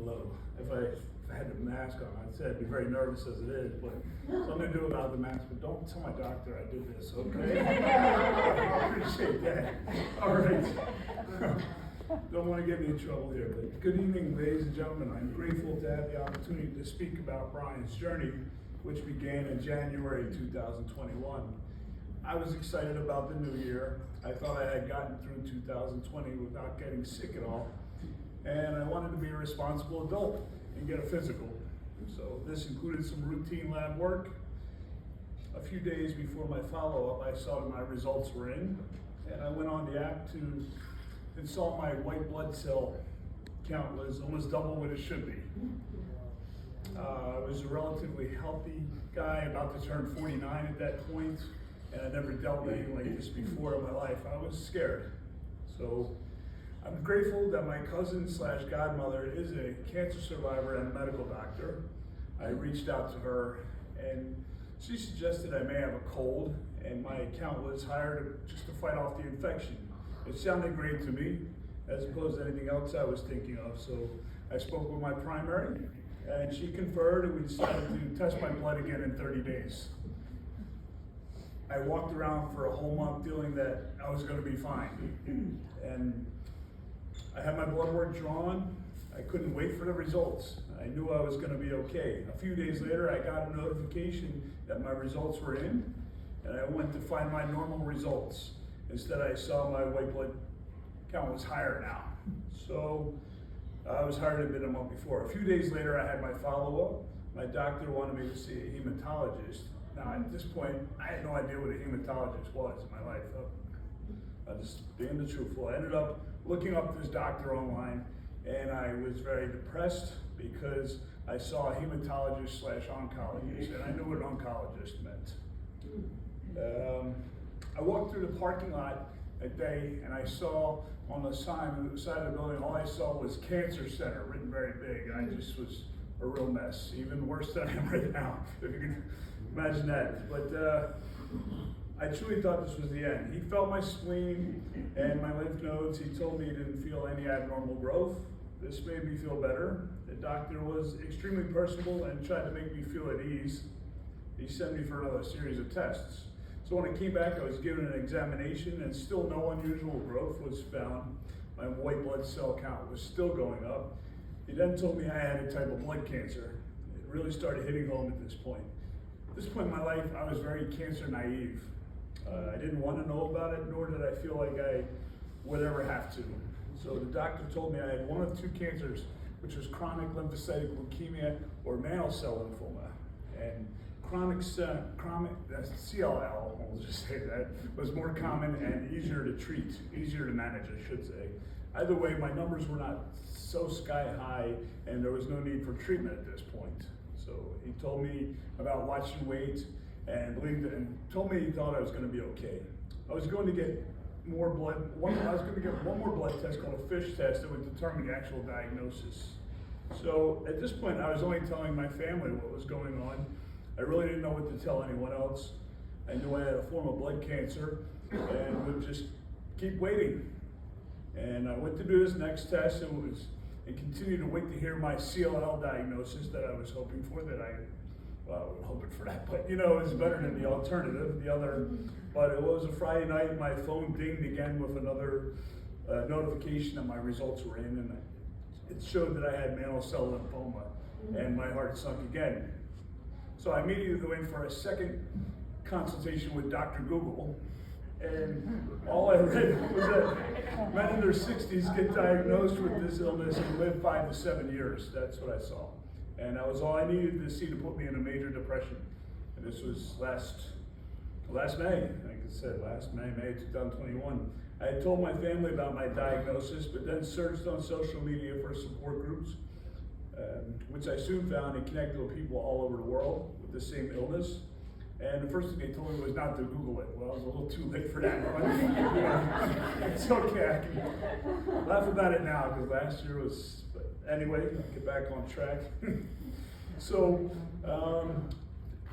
Hello. If I had the mask on, I'd say I'd be very nervous as it is, but something to do about the mask. But don't tell my doctor I did this, okay? I appreciate that. All right. Don't want to get me in trouble here, but good evening, ladies and gentlemen. I'm grateful to have the opportunity to speak about Brian's journey, which began in January 2021. I was excited about the new year. I thought I had gotten through 2020 without getting sick at all. And I wanted to be a responsible adult and get a physical. So this included some routine lab work. A few days before my follow-up, I saw that my results were in, and I went on the app and saw my white blood cell count was almost double what it should be. I was a relatively healthy guy, about to turn 49 at that point, and I never dealt with anything like this before in my life. I was scared. So I'm grateful that my cousin / godmother is a cancer survivor and a medical doctor. I reached out to her and she suggested I may have a cold, and my count was higher just to fight off the infection. It sounded great to me, as opposed to anything else I was thinking of. So I spoke with my primary and she conferred, and we decided to test my blood again in 30 days. I walked around for a whole month feeling that I was going to be fine. And I had my blood work drawn. I couldn't wait for the results. I knew I was going to be okay. A few days later, I got a notification that my results were in, and I went to find my normal results. Instead, I saw my white blood count was higher now. So I was higher than I'd been a month before. A few days later, I had my follow-up. My doctor wanted me to see a hematologist. Now, at this point, I had no idea what a hematologist was in my life. I'm just being the truthful. I ended up looking up this doctor online, and I was very depressed because I saw a hematologist / oncologist, and I knew what an oncologist meant. I walked through the parking lot that day, and I saw on the sign on the side of the building, all I saw was Cancer Center written very big. I just was a real mess, even worse than I am right now, if you can imagine that. But I truly thought this was the end. He felt my spleen and my lymph nodes. He told me he didn't feel any abnormal growth. This made me feel better. The doctor was extremely personable and tried to make me feel at ease. He sent me for another series of tests. So when I came back, I was given an examination, and still no unusual growth was found. My white blood cell count was still going up. He then told me I had a type of blood cancer. It really started hitting home at this point. At this point in my life, I was very cancer naive. I didn't want to know about it, nor did I feel like I would ever have to. So the doctor told me I had one of two cancers, which was chronic lymphocytic leukemia or mantle cell lymphoma. And chronic CLL, we'll just say that, was more common and easier to treat, easier to manage, I should say. Either way, my numbers were not so sky high, and there was no need for treatment at this point. So he told me about watching weight, and told me he thought I was going to be okay. I was going to get more blood. I was going to get one more blood test called a FISH test that would determine the actual diagnosis. So at this point, I was only telling my family what was going on. I really didn't know what to tell anyone else. I knew I had a form of blood cancer and would just keep waiting. And I went to do this next test and continued to wait to hear my CLL diagnosis that I was hoping for, hoping for that, but it was better than the alternative, but it was a Friday night, my phone dinged again with another notification that my results were in, and it showed that I had mantle cell lymphoma, and my heart sunk again. So I immediately went for a second consultation with Dr. Google, and all I read was that men in their 60s get diagnosed with this illness and live 5 to 7 years. That's what I saw. And that was all I needed to see to put me in a major depression. And this was last May, like I said, May 2021. I had told my family about my diagnosis, but then searched on social media for support groups, which I soon found and connected with people all over the world with the same illness. And the first thing they told me was not to Google it. Well, I was a little too late for that. But it's okay, I can laugh about it now, because last year was, but anyway, I'll get back on track. So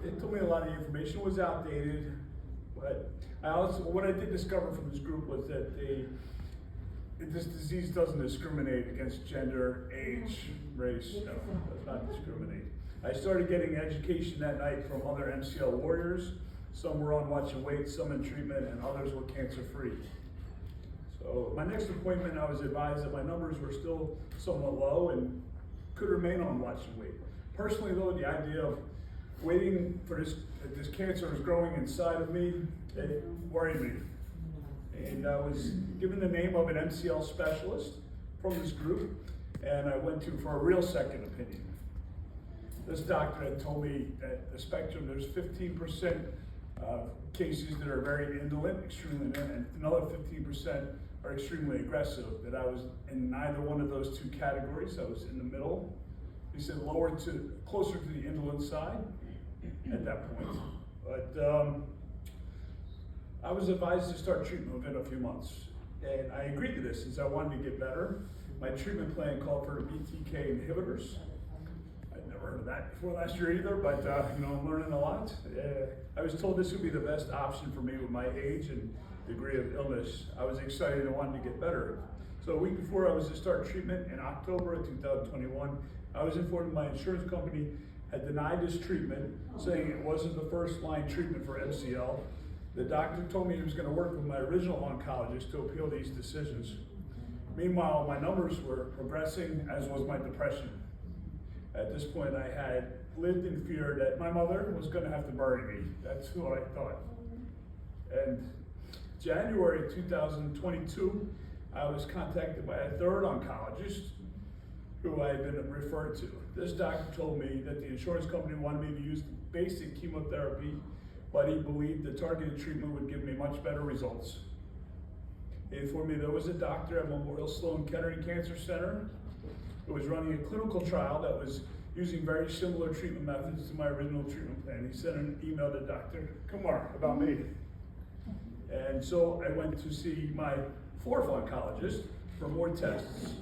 it told me a lot of information was outdated, but what I did discover from this group was that this disease doesn't discriminate against gender, age, race, no, it does not discriminate. I started getting education that night from other MCL warriors. Some were on watch and wait, some in treatment, and others were cancer-free. So my next appointment, I was advised that my numbers were still somewhat low and could remain on watch and wait. Personally though, the idea of waiting for this cancer is growing inside of me, it worried me. And I was given the name of an MCL specialist from this group, and I went to for a real second opinion. This doctor had told me that the spectrum, there's 15% cases that are very indolent, extremely, and another 15% are extremely aggressive, that I was in neither one of those two categories. I was in the middle. He said closer to the indolent side at that point. But I was advised to start treatment within a few months. And I agreed to this since I wanted to get better. My treatment plan called for BTK inhibitors. I'd never heard of that before last year either, but I'm learning a lot. I was told this would be the best option for me with my age and degree of illness. I was excited and wanted to get better. So a week before I was to start treatment in October of 2021, I was informed my insurance company had denied this treatment, saying it wasn't the first line treatment for MCL. The doctor told me he was going to work with my original oncologist to appeal these decisions. Meanwhile, my numbers were progressing, as was my depression. At this point, I had lived in fear that my mother was going to have to bury me. That's what I thought. And January 2022, I was contacted by a third oncologist who I had been referred to. This doctor told me that the insurance company wanted me to use basic chemotherapy, but he believed the targeted treatment would give me much better results. He informed me there was a doctor at Memorial Sloan Kettering Cancer Center who was running a clinical trial that was using very similar treatment methods to my original treatment plan. He sent an email to Dr. Kumar about me. And so I went to see my fourth oncologist for more tests.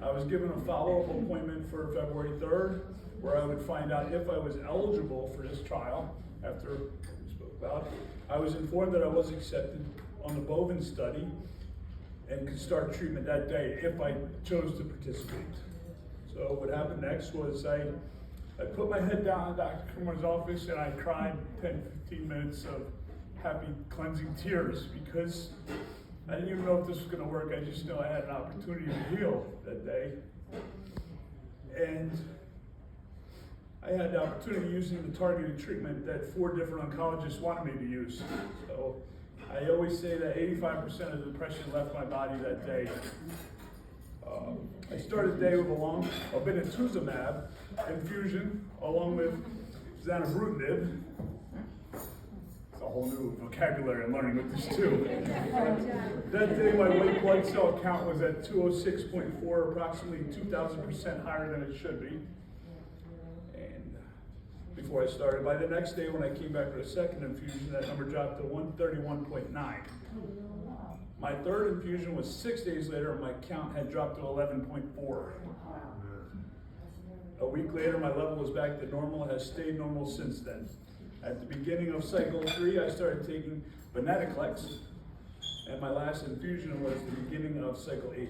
I was given a follow-up appointment for February 3rd, where I would find out if I was eligible for this trial. After we spoke about, I was informed that I was accepted on the bovine study and could start treatment that day if I chose to participate. So what happened next was I put my head down in Dr. Kumar's office and I cried 10-15 minutes of happy cleansing tears because I didn't even know if this was going to work. I just know I had an opportunity to heal that day. And I had the opportunity using the targeted treatment that 4 different oncologists wanted me to use. So I always say that 85% of the depression left my body that day. I started the day with a obinutuzumab infusion along with zanubrutinib. It's a whole new vocabulary I'm learning with this too. That day my white blood cell count was at 206.4, approximately 2,000% higher than it should be. And before I started, by the next day when I came back for a second infusion, that number dropped to 131.9. My third infusion was 6 days later, and my count had dropped to 11.4. A week later, my level was back to normal and has stayed normal since then. At the beginning of cycle 3, I started taking venetoclax, and my last infusion was the beginning of cycle 8.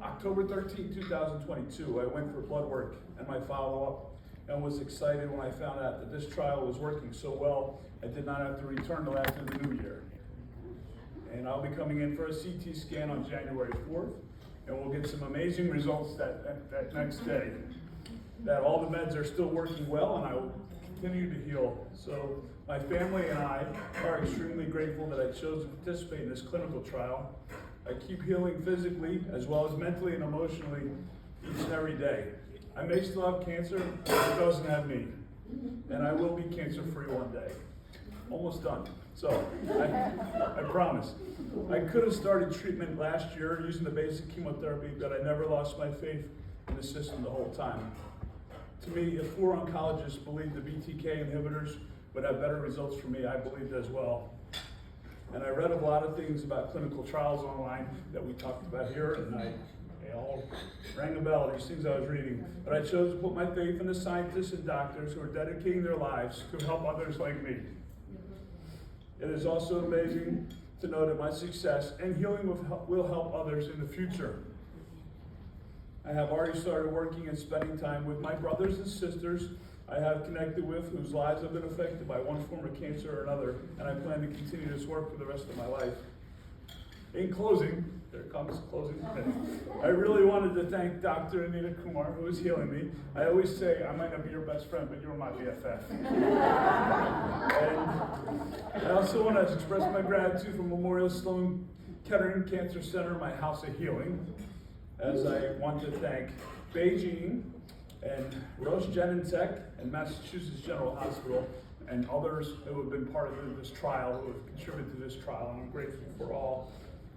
October 13, 2022, I went for blood work and my follow-up and was excited when I found out that this trial was working so well, I did not have to return till after the new year. And I'll be coming in for a CT scan on January 4th, and we'll get some amazing results that next day. That all the meds are still working well, and I will continue to heal. So my family and I are extremely grateful that I chose to participate in this clinical trial. I keep healing physically as well as mentally and emotionally each and every day. I may still have cancer, but it doesn't have me. And I will be cancer-free one day. Almost done. So, I promise. I could have started treatment last year using the basic chemotherapy, but I never lost my faith in the system the whole time. To me, if 4 oncologists believed the BTK inhibitors would have better results for me, I believed as well. And I read a lot of things about clinical trials online that we talked about here, and they all rang a bell, these things I was reading. But I chose to put my faith in the scientists and doctors who are dedicating their lives to help others like me. It is also amazing to know that my success and healing will help others in the future. I have already started working and spending time with my brothers and sisters I have connected with whose lives have been affected by one form of cancer or another, and I plan to continue this work for the rest of my life. In closing, there comes closing. I really wanted to thank Dr. Anita Kumar, who is healing me. I always say I might not be your best friend, but you're my BFF. And I also want to express my gratitude for Memorial Sloan Kettering Cancer Center, my house of healing, as I want to thank Beijing and Roche Genentech and Massachusetts General Hospital and others who have been part of this trial, who have contributed to this trial, and I'm grateful for all.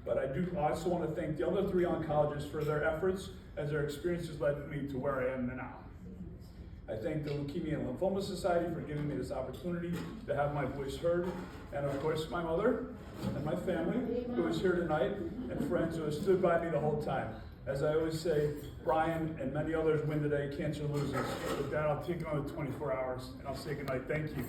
But I also want to thank the other 3 oncologists for their efforts, as their experiences led me to where I am now. I thank the Leukemia and Lymphoma Society for giving me this opportunity to have my voice heard, and of course my mother and my family who is here tonight, and friends who have stood by me the whole time. As I always say, Brian and many others win today, cancer loses. With that, I'll take on the 24 hours, and I'll say goodnight. Thank you.